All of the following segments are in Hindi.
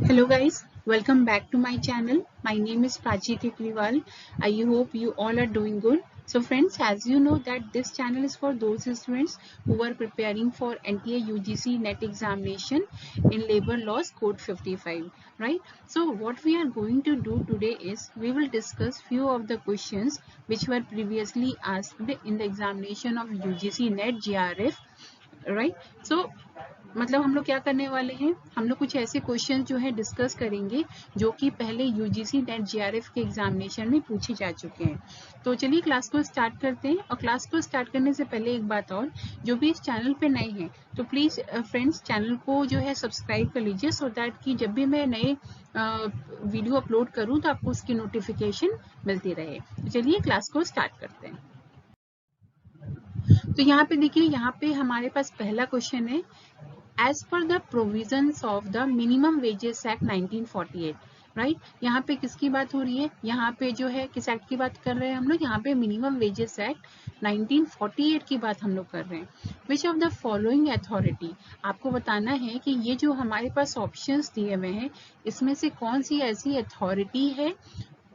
Hello guys, welcome back to my channel. My name is Prachi Tikriwal. I hope you all are doing good. So friends, as you know that this channel is for those students who are preparing for NTA UGC NET examination in labor laws code 55, right? So what we are going to do today is we will discuss few of the questions which were previously asked in the examination of UGC NET GRF, right? So मतलब हम लोग क्या करने वाले हैं, हम लोग कुछ ऐसे क्वेश्चन जो है डिस्कस करेंगे जो कि पहले यूजीसी नेट जीआरएफ के एग्जामिनेशन में पूछे जा चुके हैं। तो चलिए क्लास को स्टार्ट करते हैं। और क्लास को स्टार्ट करने से पहले एक बात और, जो भी इस चैनल पे नए हैं तो प्लीज फ्रेंड्स चैनल को जो है सब्सक्राइब कर लीजिए, सो दैट कि जब भी मैं नए वीडियो अपलोड करूं तो आपको उसकी नोटिफिकेशन मिलती रहे। तो चलिए क्लास को स्टार्ट करते हैं। तो यहाँ पे देखिए, यहाँ पे हमारे पास पहला क्वेश्चन है, as per the provisions of the Minimum Wages Act 1948, right. यहाँ पे किसकी बात हो रही है, यहाँ पे जो है किस एक्ट की बात कर रहे हैं हम लोग, यहाँ पे मिनिमम वेजेस एक्ट 1948 की बात हम लोग कर रहे हैं। विच ऑफ द फॉलोइंग अथॉरिटी, आपको बताना है कि ये जो हमारे पास ऑप्शंस दिए हुए हैं इसमें से कौन सी ऐसी अथॉरिटी है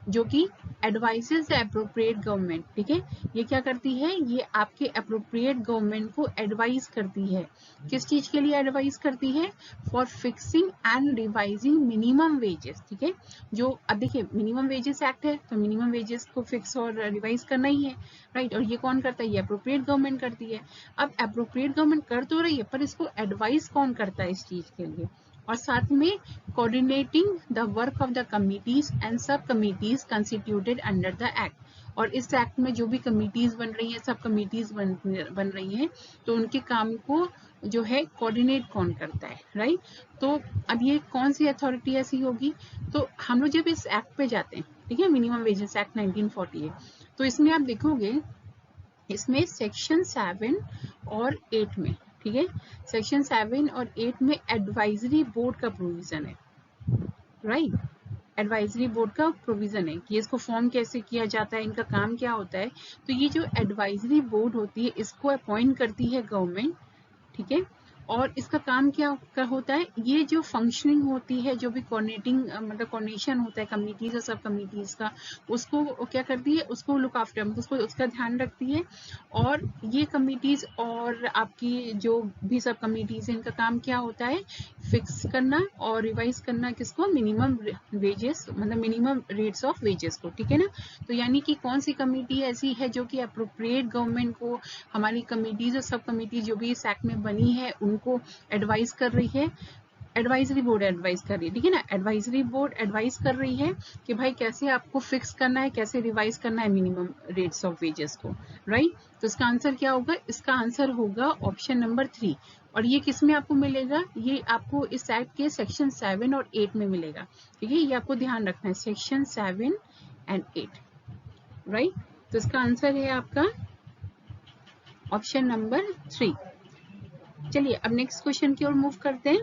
जो कि एडवाइजेस द अप्रोप्रिएट गवर्नमेंट, ठीक है। ये क्या करती है, ये आपके अप्रोप्रिएट गवर्नमेंट को एडवाइज करती है। किस चीज के लिए एडवाइज करती है, for fixing and revising minimum wages, ठीक है। जो अब देखिए मिनिमम वेजेस एक्ट है तो मिनिमम वेजेस को फिक्स और रिवाइज करना ही है, राइट। और ये कौन करता है, ये अप्रोप्रिएट गवर्नमेंट करती है। अब अप्रोप्रिएट गवर्नमेंट कर तो रही है पर इसको एडवाइज कौन करता है इस चीज के लिए, और साथ में coordinating the work of the committees and sub committees constituted under the act. और इस एक्ट में जो भी कमिटीज बन रही हैं, सब कमिटीज बन रही हैं, तो उनके काम को जो है कोऑर्डिनेट कौन करता है, राइट। तो अब ये कौन सी अथॉरिटी ऐसी होगी, तो हम लोग जब इस एक्ट पे जाते हैं, ठीक है, मिनिमम वेजेस एक्ट 1948, तो इसमें आप देखोगे इसमें सेक्शन 7 और 8 में, ठीक है, सेक्शन 7 और 8 में एडवाइजरी बोर्ड का प्रोविजन है, राइट। एडवाइजरी बोर्ड का प्रोविजन है कि इसको फॉर्म कैसे किया जाता है, इनका काम क्या होता है। तो ये जो एडवाइजरी बोर्ड होती है इसको अपॉइंट करती है गवर्नमेंट, ठीक है। और इसका काम क्या होता है, ये जो फंक्शनिंग होती है, जो भी कोऑर्डिनेटिंग मतलब कोऑर्डिनेशन होता है कमिटीज और सब कमिटीज का, उसको क्या करती है, उसको लुक आफ्टर, उसको उसका ध्यान रखती है। और ये कमिटीज और आपकी जो भी सब कमिटीज है, इनका काम क्या होता है, फिक्स करना और रिवाइज करना किसको, मिनिमम वेजेस मतलब मिनिमम रेट्स ऑफ वेजेस को, ठीक है ना। तो यानी कि कौन सी कमिटी ऐसी है जो कि अप्रोप्रिएट गवर्नमेंट को, हमारी कमिटीज और सब कमिटीज जो भी इस एक्ट में बनी है उनको एडवाइज कर रही है, एडवाइजरी बोर्ड एडवाइज कर रही है, ठीक है ना। एडवाइजरी बोर्ड एडवाइज कर रही है कि भाई कैसे आपको फिक्स करना है, कैसे रिवाइज करना है मिनिमम रेट्स ऑफ वेजेस को, राइट। तो इसका आंसर क्या होगा, इसका आंसर होगा ऑप्शन नंबर 3। और ये किस में आपको मिलेगा, ये आपको इस एक्ट के सेक्शन 7 और 8 में मिलेगा, ठीक है। ये आपको ध्यान रखना है, सेक्शन 7 एंड 8, राइट। तो इसका आंसर है आपका ऑप्शन नंबर 3। चलिए अब नेक्स्ट क्वेश्चन की ओर मूव करते हैं।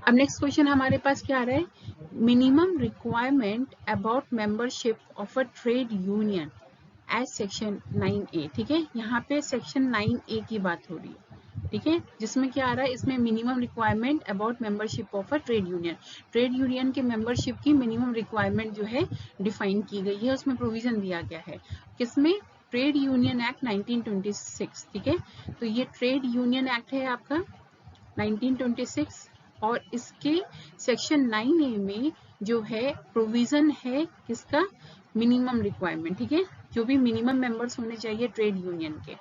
अब नेक्स्ट क्वेश्चन हमारे पास क्या आ रहा है, minimum requirement about membership of a trade union as section 9A, ठीक है। यहाँ पे सेक्शन 9A की बात हो रही है, ठीक है, जिसमें क्या आ रहा है, इसमें minimum requirement about membership of a trade union, trade union के मेंबरशिप की मिनिमम रिक्वायरमेंट जो है डिफाइन की गई है, उसमें प्रोविजन दिया गया है, किसमें, ट्रेड यूनियन एक्ट 1926, ठीक है। तो ये ट्रेड यूनियन एक्ट है आपका 1926, और इसके सेक्शन 9A में जो है प्रोविजन है किसका, मिनिमम रिक्वायरमेंट, ठीक है, जो भी मिनिमम मेंबर्स होने चाहिए ट्रेड यूनियन के।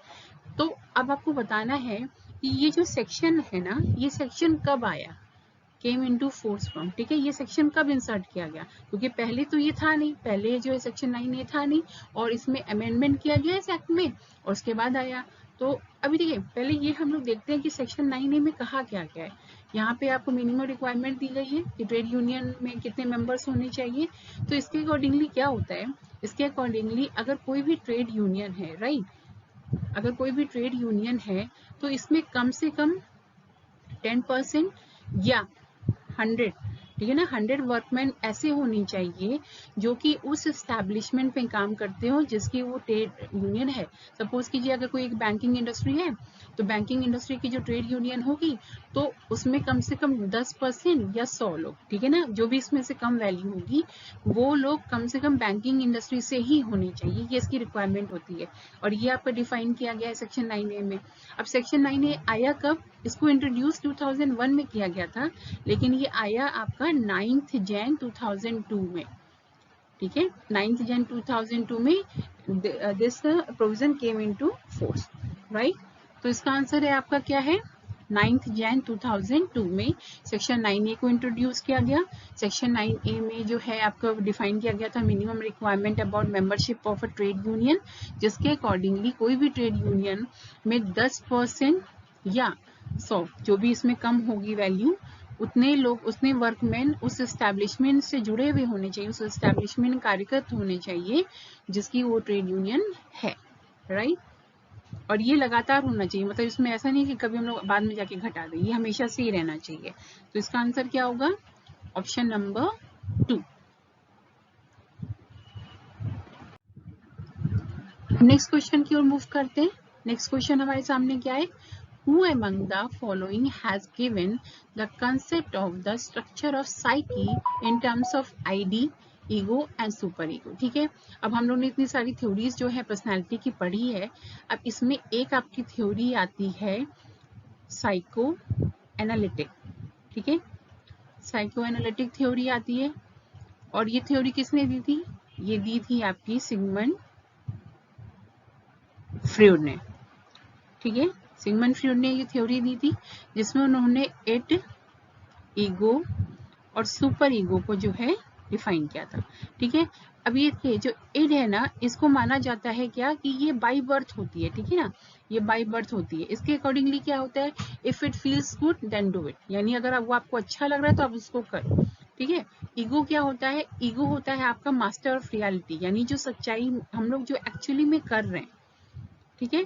तो अब आपको बताना है कि ये जो सेक्शन है ना, ये सेक्शन कब आया, केम इनटू फोर्स फ्रॉम, ठीक है, ये सेक्शन कब इंसर्ट किया गया, क्योंकि पहले तो ये था नहीं, पहले जो है सेक्शन 9A था नहीं, और इसमें अमेंडमेंट किया गया इस एक्ट में और उसके बाद आया। तो अभी देखिए पहले ये हम लोग देखते हैं कि सेक्शन 9A में कहा क्या क्या है। यहाँ पे आपको मिनिमम रिक्वायरमेंट दी गई है कि ट्रेड यूनियन में कितने मेंबर्स होने चाहिए। तो इसके अकॉर्डिंगली क्या होता है, इसके अकॉर्डिंगली अगर कोई भी ट्रेड यूनियन है, राइट, अगर कोई भी ट्रेड यूनियन है तो इसमें कम से कम 10% या 100 ठीक है ना। 100 वर्कमैन ऐसे होनी चाहिए जो कि उस एस्टैब्लिशमेंट पे काम करते हो जिसकी वो ट्रेड यूनियन है। सपोज कीजिए अगर कोई एक बैंकिंग इंडस्ट्री है तो बैंकिंग इंडस्ट्री की जो ट्रेड यूनियन होगी तो उसमें कम से कम 10% या 100 लोग, ठीक है ना, जो भी इसमें से कम वैल्यू होगी वो लोग कम से कम बैंकिंग इंडस्ट्री से ही होने चाहिए, ये इसकी रिक्वायरमेंट होती है। और ये आपका डिफाइन किया गया है सेक्शन 9A में। अब सेक्शन 9A आया कब? इसको इंट्रोड्यूस 2001 में किया गया था, लेकिन ये आया आपका 9th Jan 2002 में, ठीक है। 9th Jan 2002 में this provision came into force, right. तो इसका आंसर है आपका क्या है? 9th Jan 2002 में सेक्शन 9A को इंट्रोड्यूस किया गया। सेक्शन 9A में जो है आपका डिफाइन किया गया था minimum requirement about membership of a trade union, जिसके अकॉर्डिंगली कोई भी ट्रेड यूनियन में 10% या 100 जो भी इसमें कम होगी वैल्यू, उतने लोग, उतने वर्कमैन उस एस्टैब्लिशमेंट से जुड़े हुए होने चाहिए, उस एस्टैब्लिशमेंट कार्यरत होने चाहिए जिसकी वो ट्रेड यूनियन है, राइट। और ये लगातार होना चाहिए, मतलब इसमें ऐसा नहीं कि कभी हम लोग बाद में जाके घटा दें, ये हमेशा से ही रहना चाहिए। तो इसका आंसर क्या होगा? Option number 2। नेक्स्ट क्वेश्चन की ओर मूव करते हैं। नेक्स्ट क्वेश्चन हमारे सामने क्या है? Who among the following has given the concept of the structure of psyche in terms of ID, ego and super ego? ठीक है, अब हम लोग ने इतनी सारी थ्योरीज जो है पर्सनालिटी की पढ़ी है। अब इसमें एक आपकी थ्योरी आती है साइको एनालिटिक, ठीक है, साइको एनालिटिक थ्योरी आती है। और ये थ्योरी किसने दी थी? ये दी थी आपकी सिगमंड फ्रॉइड ने, ठीक है। सिगमंड फ्रॉइड ने ये थ्योरी दी थी जिसमें उन्होंने इड, ईगो और सुपर ईगो को जो है डिफाइन किया था, ठीक है। अब ये जो इड है ना, इसको माना जाता है क्या कि ये बाय बर्थ होती है, ठीक है ना, ये बाय बर्थ होती है। इसके अकॉर्डिंगली क्या होता है? If it feels good then do it, यानी अगर वो आपको अच्छा लग रहा है तो आप उसको करो, ठीक है। ईगो क्या होता है? ईगो होता है आपका मास्टर ऑफ रियलिटी, यानी जो सच्चाई हम लोग जो एक्चुअली में कर रहे हैं, ठीक है।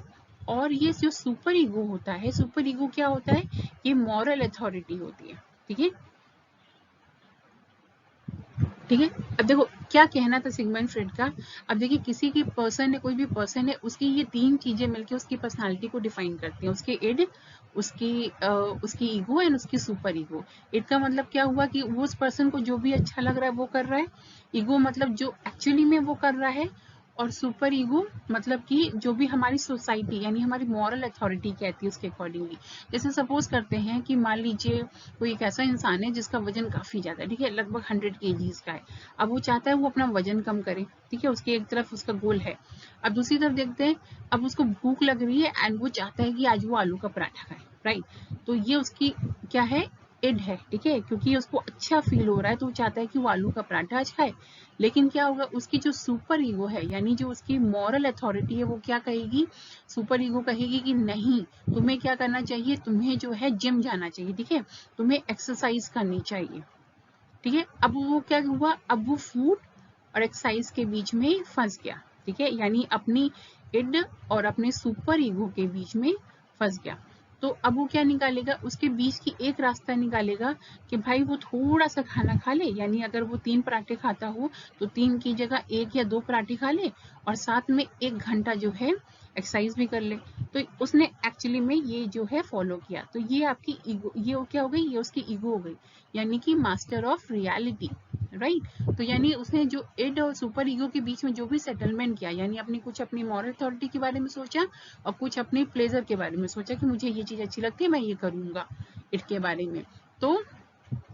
और ये जो सुपर ईगो होता है, सुपर ईगो क्या होता है? ये मॉरल अथॉरिटी होती है, ठीक है, ठीक है। अब देखो क्या कहना था सिगमंड फ्रॉइड का। अब देखिए किसी की पर्सन है, कोई भी पर्सन है, उसकी ये 3 चीजें मिलकर उसकी पर्सनालिटी को डिफाइन करती हैं, उसके इड, उसकी ईगो एंड उसकी सुपर ईगो। इड का मतलब क्या हुआ कि वो उस पर्सन को जो भी अच्छा लग रहा है वो कर रहा है, ईगो मतलब जो एक्चुअली में वो कर रहा है, और सुपर ईगो मतलब कि जो भी हमारी सोसाइटी यानी हमारी मॉरल अथॉरिटी कहती है उसके अकॉर्डिंगली। जैसे सपोज करते हैं कि मान लीजिए कोई एक ऐसा इंसान है जिसका वजन काफी ज्यादा है, ठीक है, लगभग 100 kg का है। अब वो चाहता है वो अपना वजन कम करे, ठीक है, उसकी एक तरफ उसका गोल है। अब दूसरी तरफ देखते हैं, अब उसको भूख लग रही है एंड वो चाहता है कि आज वो आलू का पराठा खाए, राइट। तो ये उसकी क्या है? इड है, ठीक है, क्योंकि उसको अच्छा फील हो रहा है तो वो चाहता है कि वो आलू का पराठा आज खाए। लेकिन क्या होगा? उसकी जो सुपर ईगो है यानी जो उसकी मॉरल अथॉरिटी है वो क्या कहेगी? सुपर ईगो कहेगी कि नहीं, तुम्हें क्या करना चाहिए? तुम्हें जो है जिम जाना चाहिए, ठीक है, तुम्हें एक्सरसाइज करनी चाहिए, ठीक है। अब वो क्या हुआ? अब वो फूड और एक्सरसाइज के बीच में फंस गया, ठीक है, यानी अपनी इड और अपने सुपर ईगो के बीच में फंस गया। तो अब वो क्या निकालेगा? उसके बीच की एक रास्ता निकालेगा कि भाई वो थोड़ा सा खाना खा ले, यानी अगर वो 3 पराठे खाता हो तो 3 की जगह 1 या 2 पराठे खा ले और साथ में 1 घंटा जो है एक्सरसाइज भी कर ले। तो उसने एक्चुअली में ये जो है फॉलो किया। तो ये आपकी ईगो, ये क्या हो गई? ये उसकी ईगो हो गई, यानी कि मास्टर ऑफ रियलिटी, राइट। तो यानी उसने जो इड और सुपर ईगो के बीच में जो भी सेटलमेंट किया, यानी अपनी कुछ अपनी मॉरल अथॉरिटी के बारे में सोचा और कुछ अपने प्लेजर के बारे में सोचा कि मुझे ये चीज अच्छी लगती है मैं ये करूंगा इड के बारे में, तो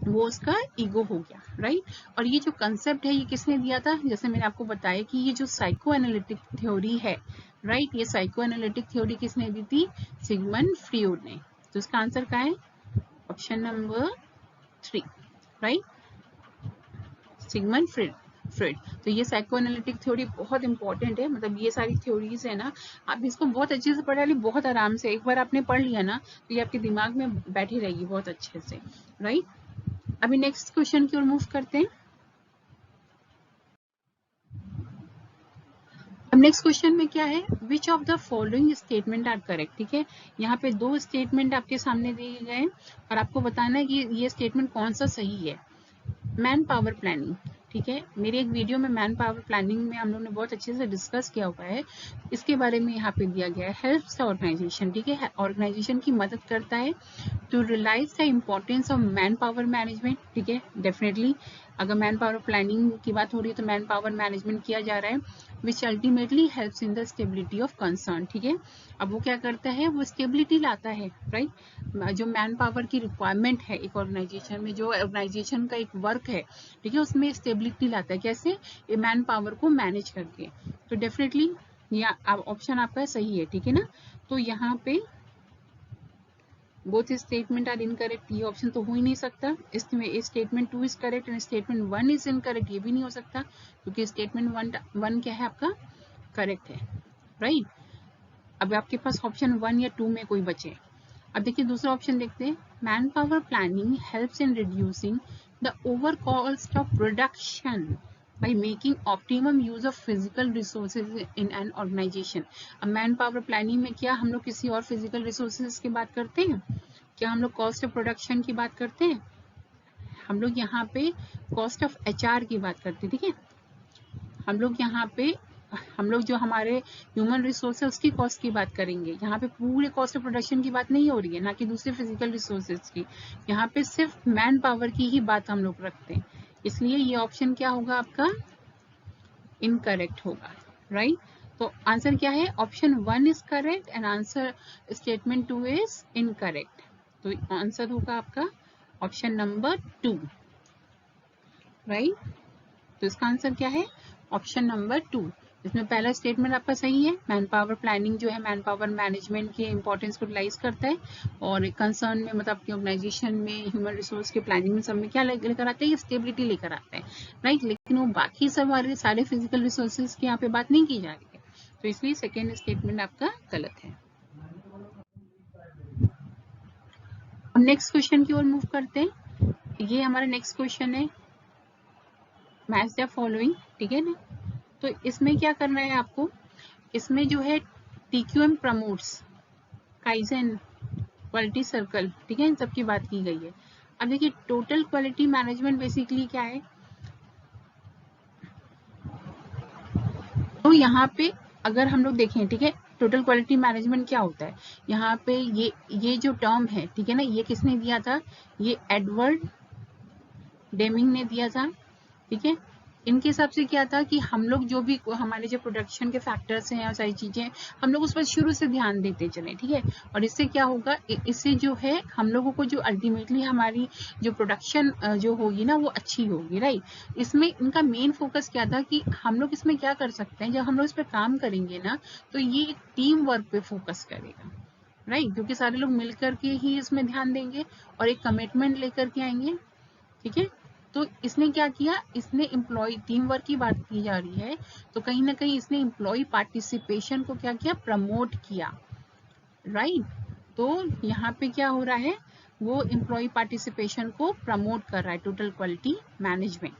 वो उसका ईगो हो गया, राइट। और ये जो कंसेप्ट है ये किसने दिया था? जैसे मैंने आपको बताया कि ये जो साइको एनालिटिक थ्योरी है, राइट, ये साइको एनालिटिक थ्योरी किसने दी थी? सिगमंड फ्रॉइड ने। तो इसका आंसर क्या है? Option number 3, right, Sigmund Freud. तो ये साइको एनालिटिक थ्योरी बहुत इंपॉर्टेंट है, मतलब ये सारी थ्योरीज है ना, आप इसको बहुत अच्छे से पढ़ा ली, बहुत आराम से। एक बार आपने पढ़ लिया ना तो ये आपके दिमाग में बैठी रहेगी बहुत अच्छे से, राइट। अभी नेक्स्ट क्वेश्चन की ओर मूव करते हैं। अब नेक्स्ट क्वेश्चन में क्या है? Which of the following statement are correct, ठीक है। यहाँ पे 2 स्टेटमेंट आपके सामने दिए गए हैं और आपको बताना है कि ये स्टेटमेंट कौन सा सही है। मैन पावर प्लानिंग, ठीक है, मेरे एक वीडियो में मैन पावर प्लानिंग में हम लोग ने बहुत अच्छे से डिस्कस किया हुआ है, इसके बारे में यहाँ पे दिया गया है। हेल्प्स द ऑर्गेनाइजेशन, ठीक है, ऑर्गेनाइजेशन की मदद करता है to realise the importance of manpower management, ठीक है, डेफिनेटली अगर मैन पावर प्लानिंग की बात हो रही है तो मैन पावर मैनेजमेंट किया जा रहा है, which ultimately helps in the stability of concern, ठीक है। अब वो क्या करता है, वो स्टेबिलिटी लाता है, राइट। जो मैन पावर की रिक्वायरमेंट है एक ऑर्गेनाइजेशन में, जो ऑर्गेनाइजेशन का एक वर्क है, ठीक है, उसमें स्टेबिलिटी लाता है, कैसे, ये मैन पावर को मैनेज करके। तो डेफिनेटली ये ऑप्शन आपका सही है, ठीक है ना। तो यहाँ पे बोथ स्टेटमेंट आर इनकरेक्ट, ये ऑप्शन तो हो ही नहीं सकता, इसमें statement 2 is correct and statement 1 is incorrect, ये भी नहीं हो सकता क्योंकि स्टेटमेंट 1 क्या है आपका, करेक्ट है, राइट। अब आपके पास ऑप्शन 1 या 2 में कोई बचे। अब देखिए दूसरा ऑप्शन देखते हैं, man power planning helps in reducing the over cost of production by making optimum use of physical resources in an organization। अब मैन पावर प्लानिंग में क्या हम लोग किसी और फिजिकल रिसोर्सेज की बात करते हैं, क्या हम लोग कॉस्ट ऑफ प्रोडक्शन की बात करते हैं, हम लोग यहाँ पे कॉस्ट ऑफ HR की बात करते हैं, ठीक है। हम लोग जो हमारे ह्यूमन रिसोर्स है उसकी कॉस्ट की बात करेंगे, यहाँ पे पूरे कॉस्ट ऑफ प्रोडक्शन की बात नहीं हो रही है, ना कि दूसरे फिजिकल रिसोर्सेज की, यहाँ पे सिर्फ मैन पावर की ही बात हम लोग रखते हैं, इसलिए ये ऑप्शन क्या होगा आपका, इनकरेक्ट होगा, राइट। तो आंसर क्या है, option 1 is correct and answer statement 2 is incorrect. तो आंसर होगा आपका ऑप्शन नंबर 2, राइट। तो इसका आंसर क्या है, ऑप्शन नंबर 2। इसमें पहला स्टेटमेंट आपका सही है, मैन पावर प्लानिंग जो है मैन पावर मैनेजमेंट के इंपॉर्टेंस को रियलाइज करता है, और कंसर्न में मतलब आपकी ऑर्गेनाइजेशन में ह्यूमन रिसोर्स के प्लानिंग में सब में क्या लेकर आता है, ये स्टेबिलिटी लेकर आता है, राइट। लेकिन वो बाकी सब हमारे सारे फिजिकल रिसोर्सेज की यहाँ पे बात नहीं की जा रही है, तो इसलिए सेकेंड स्टेटमेंट आपका गलत है। अब नेक्स्ट क्वेश्चन की ओर मूव करते हैं, ये हमारा नेक्स्ट क्वेश्चन है, मैच द फॉलोइंग, ठीक है ना। तो इसमें क्या करना है आपको, इसमें जो है TQM promotes kaizen quality circle, ठीक है, इन सब की बात की गई है। अब देखिए टोटल क्वालिटी मैनेजमेंट बेसिकली क्या है, तो यहाँ पे अगर हम लोग देखें, ठीक है, टोटल क्वालिटी मैनेजमेंट क्या होता है, यहाँ पे ये जो टर्म है, ठीक है ना, ये किसने दिया था, ये एडवर्ड डेमिंग ने दिया था, ठीक है। इनके हिसाब से क्या था कि हम लोग जो भी हमारे जो प्रोडक्शन के फैक्टर्स हैं और सारी चीजें हम लोग उस पर शुरू से ध्यान देते चले, ठीक है। और इससे क्या होगा, इससे जो है हम लोगों को जो अल्टीमेटली हमारी जो प्रोडक्शन जो होगी ना वो अच्छी होगी, राइट। इसमें इनका मेन फोकस क्या था कि हम लोग इसमें क्या कर सकते हैं, जब हम लोग इस पर काम करेंगे ना तो ये एक टीम वर्क पे फोकस करेगा, राइट, क्योंकि सारे लोग मिलकर के ही इसमें ध्यान देंगे और एक कमिटमेंट लेकर के आएंगे, ठीक है। तो इसने क्या किया, इसने एम्प्लॉय टीम वर्क की बात की जा रही है, तो कहीं ना कहीं इसने एम्प्लॉय पार्टिसिपेशन को क्या किया, प्रमोट किया, राइट। तो यहाँ पे क्या हो रहा है, वो एम्प्लॉय पार्टिसिपेशन को प्रमोट कर रहा है, total quality management,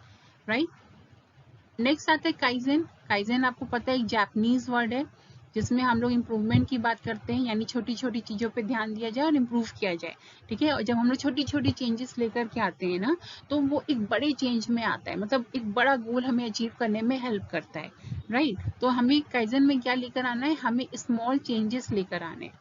right. Next आता है काइजन। काइजन आपको पता है एक जापानीज वर्ड है जिसमें हम लोग इम्प्रूवमेंट की बात करते हैं, यानी छोटी छोटी चीज़ों पे ध्यान दिया जाए और इम्प्रूव किया जाए, ठीक है। और जब हम लोग छोटी छोटी चेंजेस लेकर के आते हैं ना तो वो एक बड़े चेंज में आता है, मतलब एक बड़ा गोल हमें अचीव करने में हेल्प करता है, राइट। तो हमें काइजन में क्या लेकर आना है, हमें स्मॉल चेंजेस लेकर आने हैं।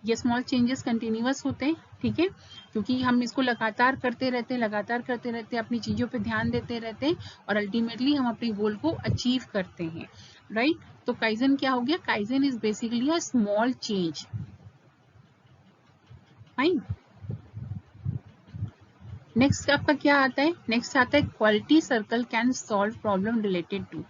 ये स्मॉल चेंजेस कंटिन्यूअस होते हैं, ठीक है, क्योंकि हम इसको लगातार करते रहते अपनी चीज़ों पे ध्यान देते रहते हैं और अल्टीमेटली हम अपने गोल को अचीव करते हैं, राइट। तो काइजन क्या हो गया, kaizen is basically a small change, fine. Next आपका क्या आता है, नेक्स्ट आता है quality circle can solve problem related to.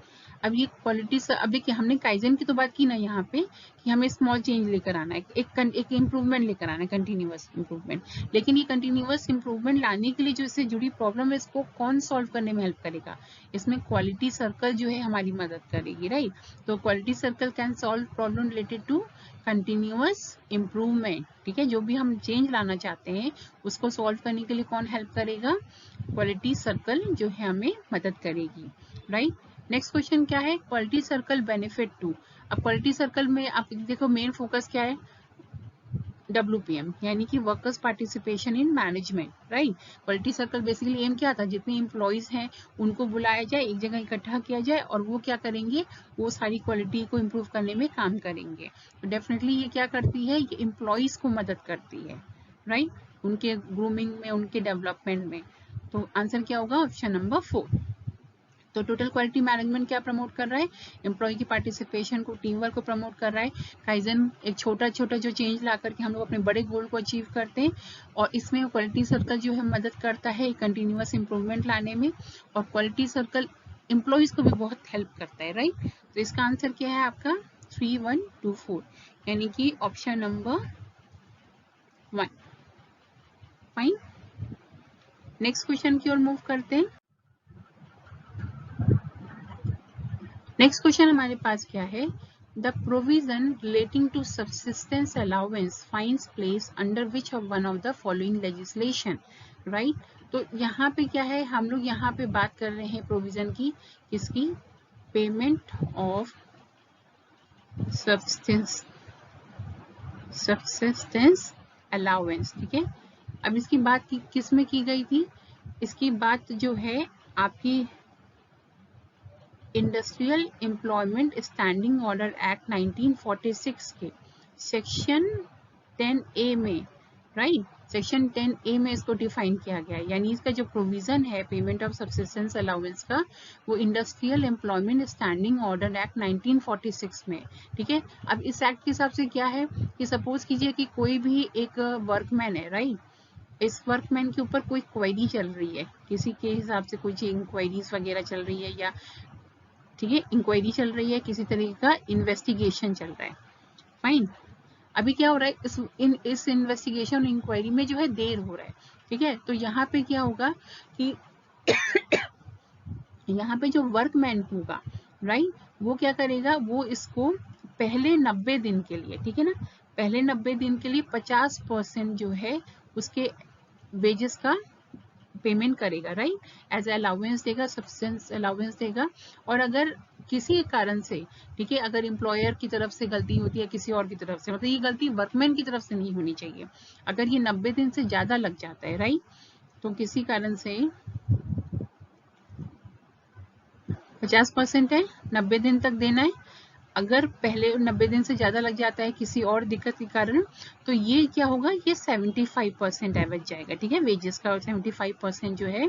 अब ये क्वालिटी अब देखिए हमने काइजन की तो बात की ना यहाँ पे कि हमें स्मॉल चेंज लेकर आना है, एक इम्प्रूवमेंट लेकर आना है, कंटिन्यूअस इम्प्रूवमेंट। लेकिन ये कंटिन्यूअस इम्प्रूवमेंट लाने के लिए जो इससे जुड़ी प्रॉब्लम है इसको कौन सॉल्व करने में हेल्प करेगा, इसमें क्वालिटी सर्कल जो है हमारी मदद करेगी, राइट। तो quality circle can solve problem related to continuous improvement, ठीक है। जो भी हम चेंज लाना चाहते हैं उसको सॉल्व करने के लिए कौन हेल्प करेगा, क्वालिटी सर्कल जो है हमें मदद करेगी, राइट। नेक्स्ट क्वेश्चन क्या है, क्वालिटी सर्कल बेनिफिट टू। अब क्वालिटी सर्कल में आप देखो मेन फोकस क्या है, WPM यानी कि workers participation in management, right. Quality circle basically aim क्या था, जितने एम्प्लॉयज हैं उनको बुलाया जाए, एक जगह इकट्ठा किया जाए और वो क्या करेंगे, वो सारी क्वालिटी को इम्प्रूव करने में काम करेंगे। तो डेफिनेटली ये क्या करती है, ये एम्प्लॉयज को मदद करती है, राइट, उनके ग्रूमिंग में, उनके डेवलपमेंट में। तो आंसर क्या होगा, ऑप्शन नंबर 4। तो टोटल क्वालिटी मैनेजमेंट क्या प्रमोट कर रहा है, एम्प्लॉय की पार्टिसिपेशन को, टीम वर्क को प्रमोट कर रहा है। काइजन एक छोटा छोटा जो चेंज ला करके हम लोग अपने बड़े गोल को अचीव करते हैं, और इसमें क्वालिटी सर्कल जो है मदद करता है कंटिन्यूअस इंप्रूवमेंट लाने में, और क्वालिटी सर्कल एम्प्लॉयज को भी बहुत हेल्प करता है, राइट। तो इसका आंसर क्या है आपका 3124, यानी कि option number 1। Fine, next question की ओर मूव करते हैं। नेक्स्ट क्वेश्चन हमारे पास क्या है, the provision relating to subsistence allowance finds place under which of one of the following legislation, right. तो यहाँ पे क्या है, हम लोग यहाँ पे बात कर रहे हैं प्रोविजन की, किसकी, पेमेंट ऑफ सब्सिस्टेंस अलाउंस, ठीक है। अब इसकी बात किस में की गई थी, इसकी बात जो है आपकी industrial employment standing order act 1946 के सेक्शन 10A में, राइट, सेक्शन 10A में इसको डिफाइन किया गया है। यानी इसका जो प्रोविजन है पेमेंट ऑफ सब्सिस्टेंस अलाउंस का, वो industrial employment standing order act 1946 में, ठीक है। अब इस एक्ट के हिसाब से क्या है कि सपोज कीजिए कि कोई भी एक वर्कमैन है, राइट, इस वर्कमैन के ऊपर कोई क्वेरी चल रही है, किसी के हिसाब से कुछ इंक्वायरीज वगैरह चल रही है, या ठीक है इंक्वायरी चल रही है, किसी तरीके का इन्वेस्टिगेशन चल रहा है। फाइन, अभी क्या हो रहा है, इस इन्वेस्टिगेशन इंक्वायरी में जो है देर हो रहा है, ठीक है। तो यहाँ पे क्या होगा कि यहाँ पे जो वर्कमैन होगा, राइट, वो क्या करेगा, वो इसको पहले 90 दिन के लिए, ठीक है ना, पहले 90 दिन के लिए 50% जो है उसके वेजेस का पेमेंट करेगा, राइट, एज अलाउंस देगा, सब्सिस्टेंस अलाउंस देगा। और अगर किसी कारण से, ठीक है, अगर एम्प्लॉयर की तरफ से गलती होती है किसी और की तरफ से, मतलब ये गलती वर्कमैन की तरफ से नहीं होनी चाहिए, अगर ये 90 दिन से ज्यादा लग जाता है, राइट, तो किसी कारण से 50% है, 90 दिन तक देना है। अगर पहले 90 दिन से ज्यादा लग जाता है किसी और दिक्कत के कारण, तो ये क्या होगा, ये 75% एवरेज जाएगा, ठीक है, वेजेस का, और 75% जो है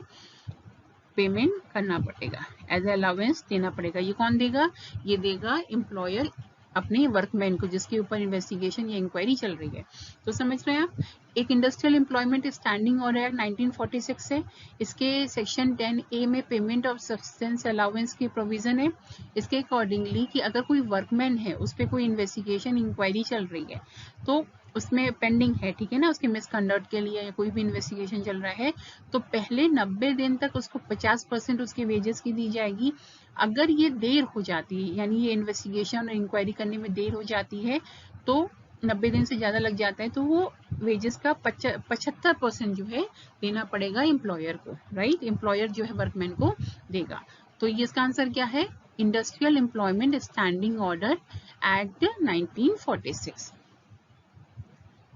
पेमेंट करना पड़ेगा, एज अलाउंस देना पड़ेगा। ये कौन देगा, ये देगा एम्प्लॉयर अपने वर्कमैन को, जिसके ऊपर इन्वेस्टिगेशन या इंक्वायरी चल रही है। तो समझ रहे हैं आप, एक industrial employment standing order act 1946 है, इसके सेक्शन 10A में पेमेंट ऑफ सब्सिस्टेंस अलाउंस की प्रोविजन है। इसके अकॉर्डिंगली कि अगर कोई वर्कमैन है, उस पर कोई इन्वेस्टिगेशन इंक्वायरी चल रही है, तो उसमें पेंडिंग है, ठीक है ना, उसके मिसकंडक्ट के लिए या कोई भी इन्वेस्टिगेशन चल रहा है, तो पहले 90 दिन तक उसको 50% उसके वेजेस की दी जाएगी। अगर ये देर हो जाती है, यानी ये इन्वेस्टिगेशन और इंक्वायरी करने में देर हो जाती है, तो 90 दिन से ज्यादा लग जाता है, तो वो वेजेस का 75% जो है देना पड़ेगा एम्प्लॉयर को, राइट, एम्प्लॉयर जो है वर्कमैन को देगा। तो ये इसका आंसर क्या है, industrial employment standing order act 1946।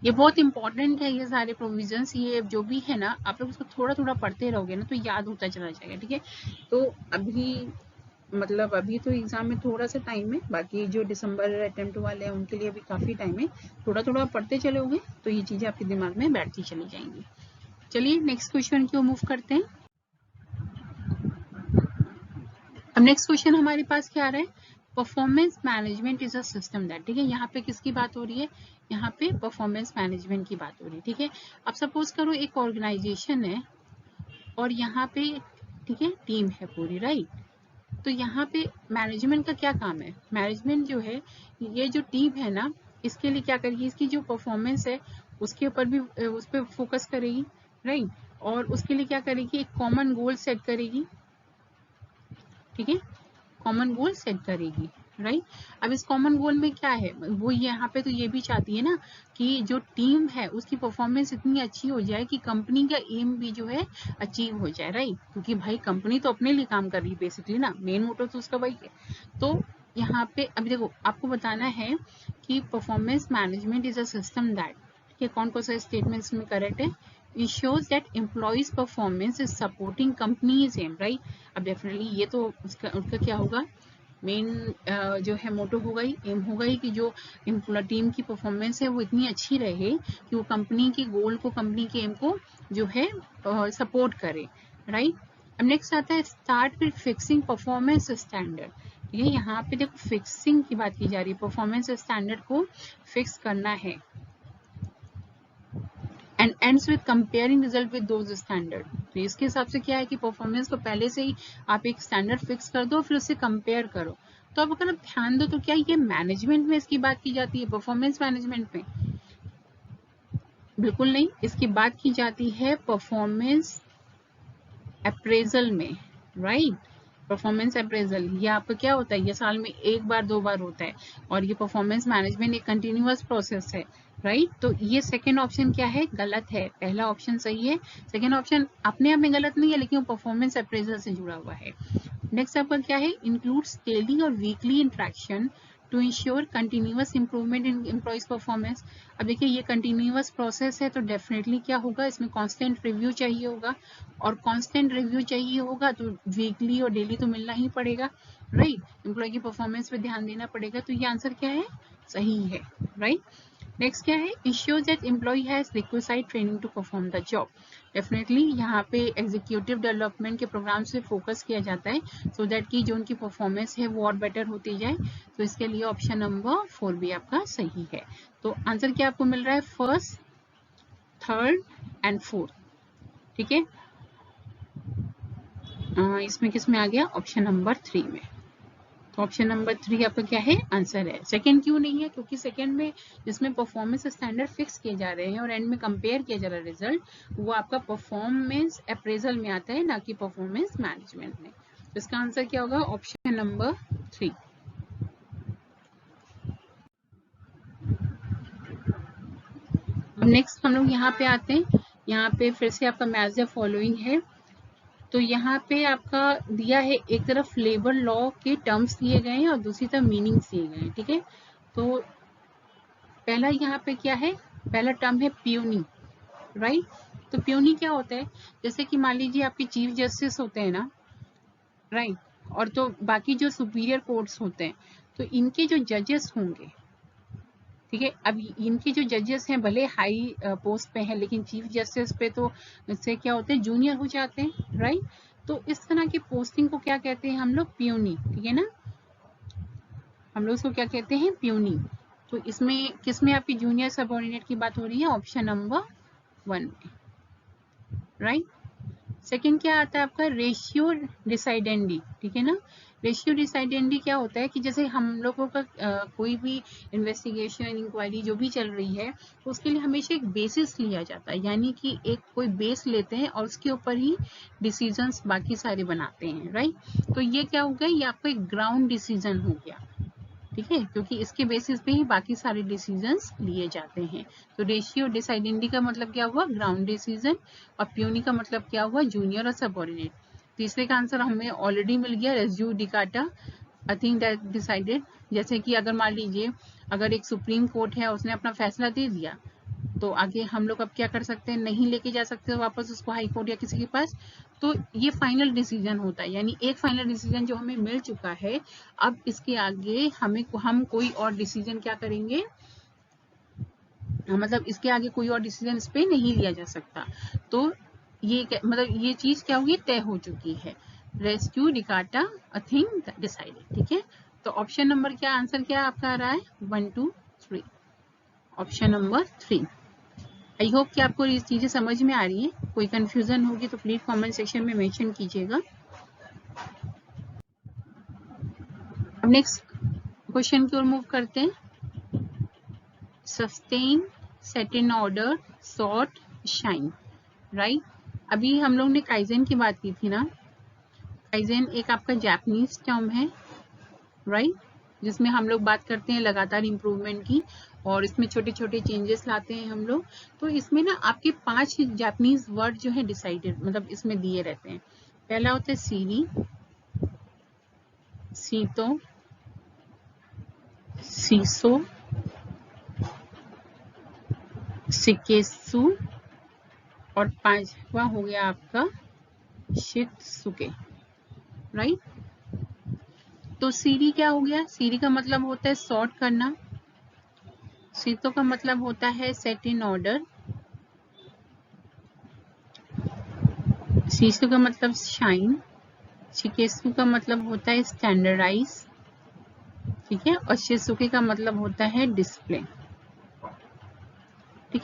ये बहुत इंपॉर्टेंट है, ये सारे प्रोविजंस, ये जो भी है ना, आप लोग उसको थोड़ा थोड़ा पढ़ते रहोगे ना, तो याद होता चला जाएगा, ठीक है। तो अभी तो एग्जाम में थोड़ा सा टाइम है, बाकी जो दिसंबर अटेम्प्ट वाले हैं उनके लिए भी काफी टाइम है, थोड़ा थोड़ा पढ़ते चलोगे तो ये चीजें आपके दिमाग में बैठती चली जाएंगी। चलिए नेक्स्ट क्वेश्चन की ओर मूव करते हैं। अब नेक्स्ट क्वेश्चन हमारे पास क्या आ रहा है, performance management is a system that, ठीक है, यहाँ पे किसकी बात हो रही है, यहाँ पे परफॉर्मेंस मैनेजमेंट की बात हो रही है, ठीक है। अब सपोज करो एक ऑर्गेनाइजेशन है और यहाँ पे, ठीक है, टीम है पूरी, राइट, तो यहाँ पे मैनेजमेंट का क्या काम है, मैनेजमेंट जो है, ये जो टीम है ना, इसके लिए क्या करेगी, इसकी जो परफॉर्मेंस है उसके ऊपर भी, उस पर फोकस करेगी, राइट, और उसके लिए क्या करेगी, एक कॉमन गोल सेट करेगी, ठीक है, कॉमन गोल सेट करेगी, राइट। अब इस कॉमन गोल में क्या है, वो यहाँ पे तो ये भी चाहती है ना कि जो टीम है उसकी परफॉर्मेंस इतनी अच्छी हो जाए कि कंपनी का एम भी जो है अचीव हो जाए, राइट, क्योंकि भाई कंपनी तो अपने लिए काम कर रही है बेसिकली ना, मेन मोटिव तो उसका वही है। तो यहाँ पे अभी देखो आपको बताना है कि performance management is a system that, कि कौन कौन सा स्टेटमेंट इसमें करेक्ट है। Ensures that employees performance is supporting company's aim, right? अब डेफिनेटली ये तो उसका क्या होगा, मेन जो है मोटो होगा ही, एम होगा ही कि जो टीम की परफॉर्मेंस है वो इतनी अच्छी रहे कि वो कंपनी के गोल को, कंपनी के एम को जो है सपोर्ट करे, राइट। अब नेक्स्ट आता है start with fixing performance standard. ठीक है, यहाँ पे देखो फिक्सिंग की बात की जा रही है, परफॉर्मेंस स्टैंडर्ड को फिक्स करना है। And ends with comparing result with those standard. तो इसके हिसाब से क्या है कि परफॉर्मेंस को पहले से ही आप एक स्टैंडर्ड फिक्स कर दो, फिर उससे कंपेयर करो। तो अब अगर आप ध्यान दो तो क्या ये मैनेजमेंट में इसकी बात की जाती है, परफॉर्मेंस मैनेजमेंट में? बिल्कुल नहीं, इसकी बात की जाती है परफॉर्मेंस अप्रेजल में, राइट। परफॉर्मेंस अप्रेजल ये आपका क्या होता है, ये साल में एक बार दो बार होता है, और ये परफॉर्मेंस मैनेजमेंट एक कंटिन्यूअस प्रोसेस है, राइट। तो ये सेकेंड ऑप्शन क्या है, गलत है, पहला ऑप्शन सही है। सेकेंड ऑप्शन अपने आप में गलत नहीं है, लेकिन वो परफॉर्मेंस अप्रेजल से जुड़ा हुआ है। नेक्स्ट आपका क्या है, इंक्लूड्स डेली और weekly interaction to ensure continuous improvement in employees performance. अब देखिए ये कंटिन्यूअस प्रोसेस है, तो डेफिनेटली क्या होगा, इसमें कांस्टेंट रिव्यू चाहिए होगा, और कांस्टेंट रिव्यू चाहिए होगा तो वीकली और डेली तो मिलना ही पड़ेगा, राइट। एम्प्लॉय की परफॉर्मेंस पे ध्यान देना पड़ेगा, तो ये आंसर क्या है, सही है, राइट। नेक्स्ट क्या है, ensure that employee has requisite training to perform the job. Definitely यहाँ पे एग्जीक्यूटिव डेवलपमेंट के प्रोग्राम से फोकस किया जाता है, सो दैट की जो उनकी परफॉर्मेंस है वो और बेटर होती जाए। तो इसके लिए ऑप्शन नंबर 4 भी आपका सही है। तो आंसर क्या आपको मिल रहा है, फर्स्ट, थर्ड एंड फोर्थ। ठीक है, इसमें किस में आ गया, ऑप्शन नंबर 3 में। तो ऑप्शन नंबर 3 आपका क्या है, आंसर है। सेकंड क्यों नहीं है, क्योंकि सेकंड में जिसमें परफॉर्मेंस स्टैंडर्ड फिक्स किए जा रहे हैं और एंड में कंपेयर किया जा रहा है रिजल्ट, वो आपका परफॉर्मेंस अप्रेजल में आता है, ना कि परफॉर्मेंस मैनेजमेंट में। तो इसका आंसर क्या होगा, ऑप्शन नंबर 3। अब नेक्स्ट हम लोग यहाँ पे आते हैं, यहाँ पे फिर से आपका मैच द फॉलोइंग है। तो यहाँ पे आपका दिया है, एक तरफ लेबर लॉ के टर्म्स दिए गए हैं और दूसरी तरफ मीनिंग्स दिए गए हैं। ठीक है, तो पहला यहाँ पे क्या है, पहला टर्म है प्यूनी, राइट। तो प्यूनी क्या होता है, जैसे कि मान लीजिए आपके चीफ जस्टिस होते हैं ना, राइट, और तो बाकी जो सुपीरियर कोर्ट्स होते हैं, तो इनके जो जजेस होंगे, ठीक है, अब इनके जो जजेस हैं भले हाई पोस्ट पे हैं, लेकिन चीफ जस्टिस पे तो इससे क्या होते हैं, जूनियर हो जाते हैं, राइट। तो इस तरह की पोस्टिंग को क्या कहते हैं हम लोग, प्यूनी। ठीक है ना, हम लोग इसको क्या कहते हैं, प्यूनी। तो इसमें किसमें आपकी जूनियर सबऑर्डिनेट की बात हो रही है, ऑप्शन नंबर 1 में, राइट। सेकंड क्या आता है आपका, रेशियो डिसाइडेंडी। ठीक है ना, रेशियो डिसाइडेंडी क्या होता है कि जैसे हम लोगों का कोई भी इन्वेस्टिगेशन, इंक्वायरी जो भी चल रही है, तो उसके लिए हमेशा एक बेसिस लिया जाता है, यानी कि एक कोई बेस लेते हैं और उसके ऊपर ही डिसीजंस बाकी सारे बनाते हैं, राइट। तो ये क्या हो गया, ये आपका एक ग्राउंड डिसीजन हो गया, ठीक है, क्योंकि इसके बेसिस पे ही बाकी सारे डिसीजंस लिए जाते हैं। तो रेशियो डिसाइडेंडी का मतलब क्या हुआ, ग्राउंड डिसीजन, और प्यूनी का मतलब क्या हुआ, जूनियर और सबऑर्डिनेट। तीसरे का आंसर हमें ऑलरेडी मिल गया, res judicata, I think that decided. जैसे कि अगर मान लीजिए अगर एक सुप्रीम कोर्ट है, उसने अपना फैसला दे दिया, तो आगे हम लोग अब क्या कर सकते हैं, नहीं लेके जा सकते वापस उसको हाई कोर्ट या किसी के पास। तो ये फाइनल डिसीजन होता है, यानी एक फाइनल डिसीजन जो हमें मिल चुका है, अब इसके आगे हम कोई और डिसीजन क्या करेंगे, मतलब इसके आगे कोई और डिसीजन इस पे नहीं लिया जा सकता। तो ये मतलब ये चीज क्या होगी, तय हो चुकी है। Res judicata a thing decided. ठीक है, तो ऑप्शन नंबर क्या, आंसर क्या आपका आ रहा है, 1 2 3, ऑप्शन नंबर 3। आई होप कि आपको ये चीजें समझ में आ रही हैं। कोई कंफ्यूजन होगी तो प्लीज कमेंट सेक्शन में मेंशन कीजिएगा। अब नेक्स्ट क्वेश्चन की ओर मूव करते हैं। Sustain, set in order, sort, shine, right. अभी हम लोग ने काइजेन की बात की थी ना, काइजेन एक आपका जापानीज टर्म है, राइट, जिसमें हम लोग बात करते हैं लगातार इम्प्रूवमेंट की, और इसमें छोटे छोटे चेंजेस लाते हैं हम लोग। तो इसमें ना आपके 5 जापानीज वर्ड जो है डिसाइडेड, मतलब इसमें दिए रहते हैं। पहला होता है सीरी, सीतो, सीसो, शिकेत्सु और 5वां हो गया आपका शित्सुके, राइट। तो सीरी क्या हो गया? सीरी का मतलब होता है सॉर्ट करना, शीतो का मतलब होता है सेट इन ऑर्डर, शीशु का मतलब शाइन, शिकेत्सु का मतलब होता है स्टैंडर्डाइज, ठीक है, और शित्सुके का मतलब होता है डिसिप्लिन, ठीक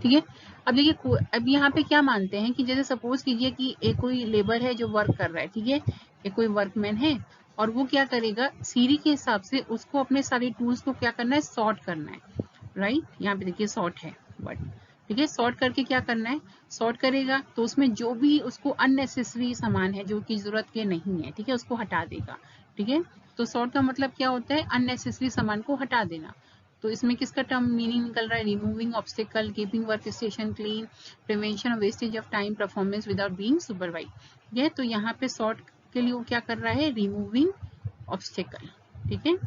है। अब देखिए, अब यहाँ पे क्या मानते हैं कि जैसे सपोज कीजिए कि एक कोई लेबर है जो वर्क कर रहा है, ठीक है, एक कोई वर्कमैन है और वो क्या करेगा, सीरी के हिसाब से उसको अपने सारे टूल्स को क्या करना है, सॉर्ट करना है, राइट। यहाँ पे देखिए सॉर्ट है वर्ड, ठीक है। सॉर्ट करके क्या करना है, सॉर्ट करेगा तो उसमें जो भी उसको अननेसेसरी सामान है जो कि जरूरत के नहीं है, ठीक है, उसको हटा देगा, ठीक है। तो सॉर्ट का मतलब क्या होता है, अननेसेसरी सामान को हटा देना। तो इसमें किसका टर्म मीनिंग निकल रहा है, removing obstacle, keeping work station clean, prevention of wastage of time, performance without being supervise, ये तो यहाँ पे सॉर्ट के लिए वो क्या कर रहा है, रिमूविंग ऑब्स्टिकल, ठीक है।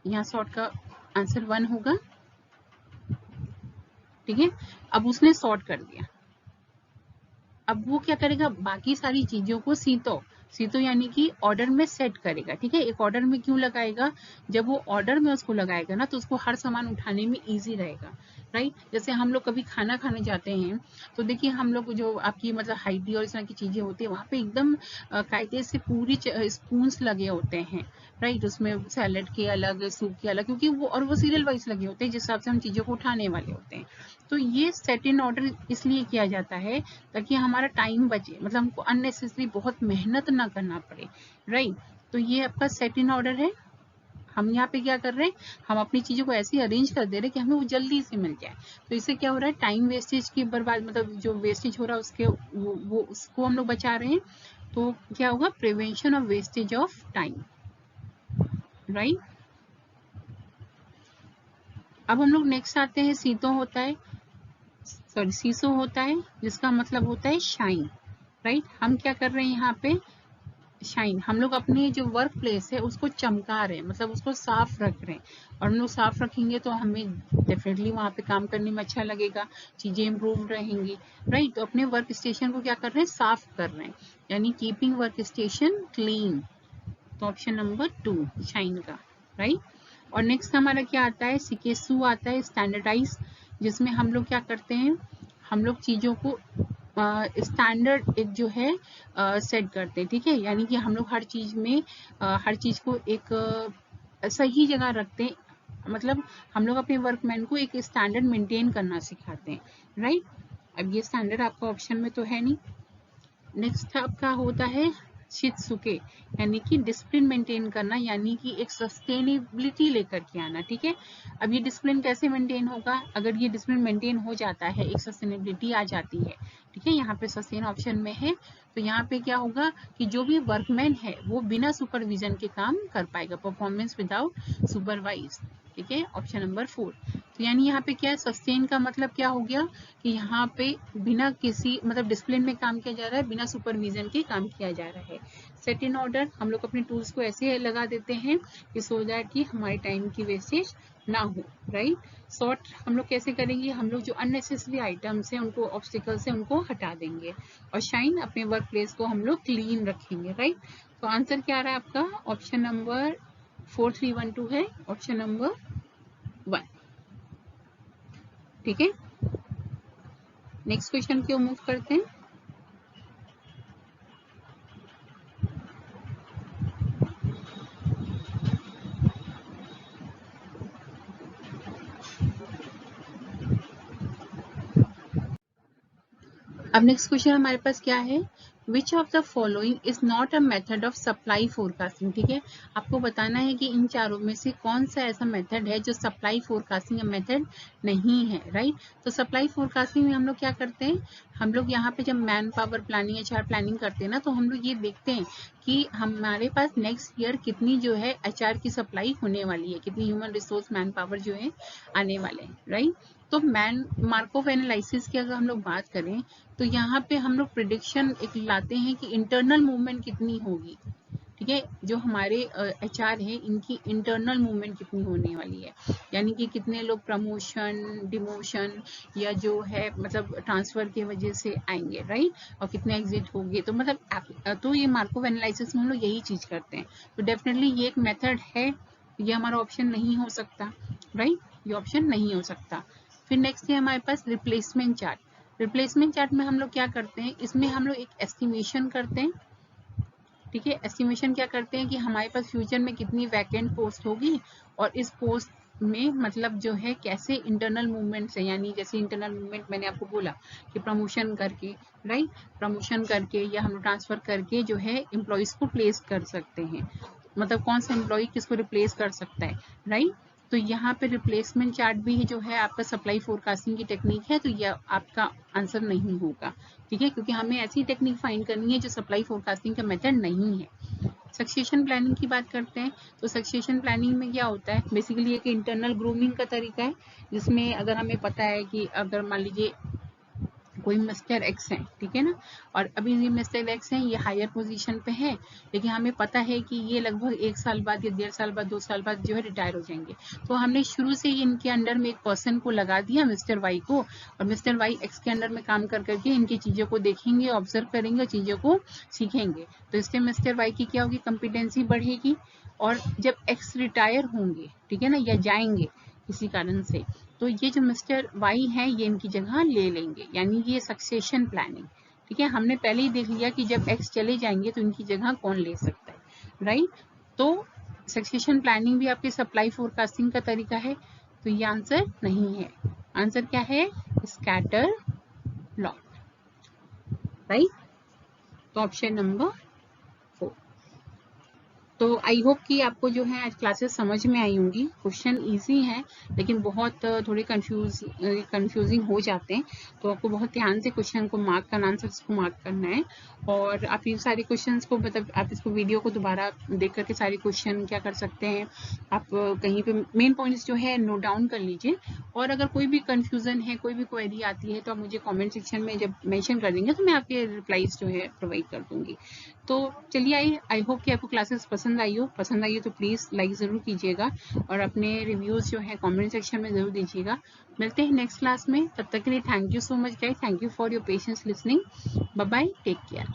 यहाँ सॉर्ट का आंसर 1 होगा, ठीक है। अब उसने सॉर्ट कर दिया, अब वो क्या करेगा, बाकी सारी चीजों को सीतो यानी कि ऑर्डर में सेट करेगा, ठीक है। एक ऑर्डर में क्यों लगाएगा, जब वो ऑर्डर में उसको लगाएगा ना तो उसको हर सामान उठाने में इजी रहेगा, राइट। जैसे हम लोग कभी खाना खाने जाते हैं तो देखिए हम लोग जो आपकी मतलब हाइडी और इस तरह की चीजें होती है वहाँ पे एकदम कायदे से पूरी स्पून्स लगे होते हैं, राइट। उसमें सैलेड के अलग, सूप के अलग, क्योंकि वो सीरियल वाइज लगे होते हैं जिस हिसाब से हम चीजों को उठाने वाले होते हैं। तो ये सेट इन ऑर्डर इसलिए किया जाता है ताकि हमारा टाइम बचे, मतलब हमको अननेसेसरी बहुत मेहनत ना करना पड़े, राइट। तो ये आपका सेट इन ऑर्डर है। हम यहाँ पे क्या कर रहे हैं, हम अपनी चीजों को ऐसे अरेंज कर दे रहे हैं कि हमें वो जल्दी से मिल जाए। तो इससे क्या हो रहा है, टाइम वेस्टेज की बर्बाद, मतलब जो वेस्टेज हो रहा है उसके वो उसको हम लोग बचा रहे हैं। तो क्या होगा, prevention of wastage of time, right. अब हम लोग नेक्स्ट आते हैं, सीसो होता है जिसका मतलब होता है शाइन, राइट। हम क्या कर रहे हैं यहाँ पे, शाइन, हम लोग अपनी जो वर्क प्लेस है उसको चमका रहे हैं, मतलब उसको साफ रख रहे हैं। और हम लोग साफ रखेंगे तो हमें डेफिनेटली वहाँ पे काम करने में अच्छा लगेगा, चीजें इम्प्रूव रहेंगी, राइट। तो अपने वर्क स्टेशन को क्या कर रहे हैं, साफ कर रहे हैं, यानी कीपिंग वर्क स्टेशन क्लीन। तो ऑप्शन नंबर 2 शाइन का, राइट। और नेक्स्ट हमारा क्या आता है, सिकेसु आता है स्टैंडर्डाइज, जिसमें हम लोग क्या करते हैं, हम लोग चीजों को स्टैंडर्ड एक जो है सेट करते हैं, ठीक है। यानी कि हम लोग हर चीज में हर चीज को एक सही जगह रखते हैं, मतलब हम लोग अपने वर्कमैन को एक स्टैंडर्ड मेंटेन करना सिखाते हैं, राइट। अब ये स्टैंडर्ड आपका ऑप्शन में तो है नहीं। नेक्स्ट आपका होता है शित्सुके, यानी कि डिसिप्लिन मेंटेन करना, यानी कि एक सस्टेनेबिलिटी लेकर के आना, ठीक है। अब ये डिसिप्लिन कैसे मेंटेन होगा, अगर ये डिसिप्लिन मेंटेन हो जाता है, एक सस्टेनेबिलिटी आ जाती है, ठीक है। यहाँ पे सस्टेन ऑप्शन में है, तो यहाँ पे क्या होगा कि जो भी वर्कमैन है वो बिना सुपरविजन के काम कर पाएगा, परफॉर्मेंस विदाउट सुपरवाइज, ठीक है, ऑप्शन नंबर 4। तो यानी यहाँ पे क्या है, सस्टेन का मतलब क्या हो गया कि यहाँ पे बिना किसी मतलब डिसिप्लिन में काम किया जा रहा है, बिना सुपरविजन के काम किया जा रहा है। सेट इन ऑर्डर, हम लोग अपने टूल्स को ऐसे लगा देते हैं कि सो दैट कि हमारे टाइम की वेस्टेज ना हो, राइट। सॉर्ट हम लोग कैसे करेंगे, हम लोग जो अननेसेसरी आइटम्स हैं उनको, ऑब्स्टिकल्स हैं उनको हटा देंगे। और शाइन, अपने वर्क प्लेस को हम लोग क्लीन रखेंगे, राइट। तो आंसर क्या आ रहा है आपका, ऑप्शन नंबर 4312 है, ऑप्शन नंबर 1, ठीक है। नेक्स्ट क्वेश्चन की ओर मूव करते हैं। अब नेक्स्ट क्वेश्चन हमारे पास क्या है, which of the following is not a method of supply forecasting, ठीक है। आपको बताना है कि इन चारों में से कौन सा ऐसा मेथड है जो सप्लाई फोरकास्टिंग का मेथड नहीं है, राइट। तो सप्लाई फोरकास्टिंग में हम लोग क्या करते हैं, हम लोग यहाँ पे जब man power planning, HR planning करते हैं ना, तो हम लोग ये देखते हैं कि हमारे पास नेक्स्ट ईयर कितनी जो है एचआर की सप्लाई होने वाली है, कितनी ह्यूमन रिसोर्स मैन पावर जो है आने वाले हैं, राइट। तो मार्कोव एनालिसिस की अगर हम लोग बात करें तो यहाँ पे हम लोग प्रिडिक्शन एक लाते हैं कि इंटरनल मूवमेंट कितनी होगी, ठीक है, जो हमारे HR है इनकी इंटरनल मूवमेंट कितनी होने वाली है, यानी कि कितने लोग प्रमोशन, डिमोशन या जो है मतलब ट्रांसफर की वजह से आएंगे, राइट, और कितने एग्जिट होंगे। तो मतलब तो ये मार्कोव एनालिसिस में हम लोग यही चीज करते हैं। तो डेफिनेटली ये एक मेथड है, ये हमारा ऑप्शन नहीं हो सकता, राइट, ये ऑप्शन नहीं हो सकता। फिर नेक्स्ट है हमारे पास रिप्लेसमेंट चार्ट। रिप्लेसमेंट चार्ट में हम लोग क्या करते हैं, इसमें हम लोग एक एस्टिमेशन करते हैं, ठीक है। एस्टिमेशन क्या करते हैं कि हमारे पास फ्यूचर में कितनी वैकेंट पोस्ट होगी और इस पोस्ट में मतलब जो है कैसे इंटरनल मूवमेंट से, यानी जैसे इंटरनल मूवमेंट मैंने आपको बोला कि प्रमोशन करके, राइट, प्रमोशन करके या हम ट्रांसफर करके जो है एम्प्लॉयज को प्लेस कर सकते हैं, मतलब कौन सा एम्प्लॉय किसको रिप्लेस कर सकता है, राइट। तो यहाँ पे रिप्लेसमेंट चार्ट भी जो है आपका सप्लाई फोरकास्टिंग की टेक्निक है, तो यह आपका आंसर नहीं होगा, ठीक है, क्योंकि हमें ऐसी टेक्निक फाइंड करनी है जो सप्लाई फोरकास्टिंग का मेथड नहीं है। सक्सेशन प्लानिंग की बात करते हैं, तो सक्सेशन प्लानिंग में क्या होता है, बेसिकली एक इंटरनल ग्रूमिंग का तरीका है, जिसमें अगर हमें पता है कि अगर मान लीजिए कोई मिस्टर एक्स है, ठीक है ना, और अभी ये मिस्टर एक्स है, ये हायर पोजीशन पे है, लेकिन हमें पता है कि ये लगभग 1 साल बाद या 1.5 साल बाद 2 साल बाद जो है रिटायर हो जाएंगे। तो हमने शुरू से ही इनके अंडर में एक पर्सन को लगा दिया, मिस्टर वाई को, और मिस्टर वाई एक्स के अंडर में काम कर करके इनकी चीजों को देखेंगे, ऑब्जर्व करेंगे और चीजों को सीखेंगे। तो इससे मिस्टर वाई की क्या होगी, कॉम्पिटेंसी बढ़ेगी, और जब एक्स रिटायर होंगे, ठीक है ना, या जाएंगे किसी कारण से, तो ये जो मिस्टर वाई है ये इनकी जगह ले लेंगे, यानी ये सक्सेशन प्लानिंग, ठीक है। हमने पहले ही देख लिया कि जब एक्स चले जाएंगे तो इनकी जगह कौन ले सकता है, राइट। तो सक्सेशन प्लानिंग भी आपकी सप्लाई फोरकास्टिंग का तरीका है। तो ये आंसर नहीं है, आंसर क्या है, स्कैटर प्लॉट, राइट। तो ऑप्शन नंबर 4। तो आई होप कि आपको जो है आज क्लासेस समझ में आई होंगी। क्वेश्चन इजी हैं लेकिन बहुत थोड़े कंफ्यूजिंग हो जाते हैं, तो आपको बहुत ध्यान से क्वेश्चन को मार्क करना, आंसर्स को मार्क करना है। और आप ये सारे क्वेश्चंस को मतलब आप इसको वीडियो को दोबारा देख करके सारे क्वेश्चन क्या कर सकते हैं, आप कहीं पे मेन पॉइंट्स जो है नोट डाउन कर लीजिए। और अगर कोई भी कंफ्यूजन है, कोई भी क्वेरी आती है, तो आप मुझे कॉमेंट सेक्शन में जब मेंशन कर देंगे तो मैं आपके रिप्लाईज जो है प्रोवाइड कर दूंगी। तो चलिए, आई होप कि आपको क्लासेस पसंद आई हो तो प्लीज़ लाइक ज़रूर कीजिएगा और अपने रिव्यूज़ जो है कमेंट सेक्शन में ज़रूर दीजिएगा। मिलते हैं नेक्स्ट क्लास में, तब तक के लिए thank you so much guys, thank you for your patience listening, bye bye, take care.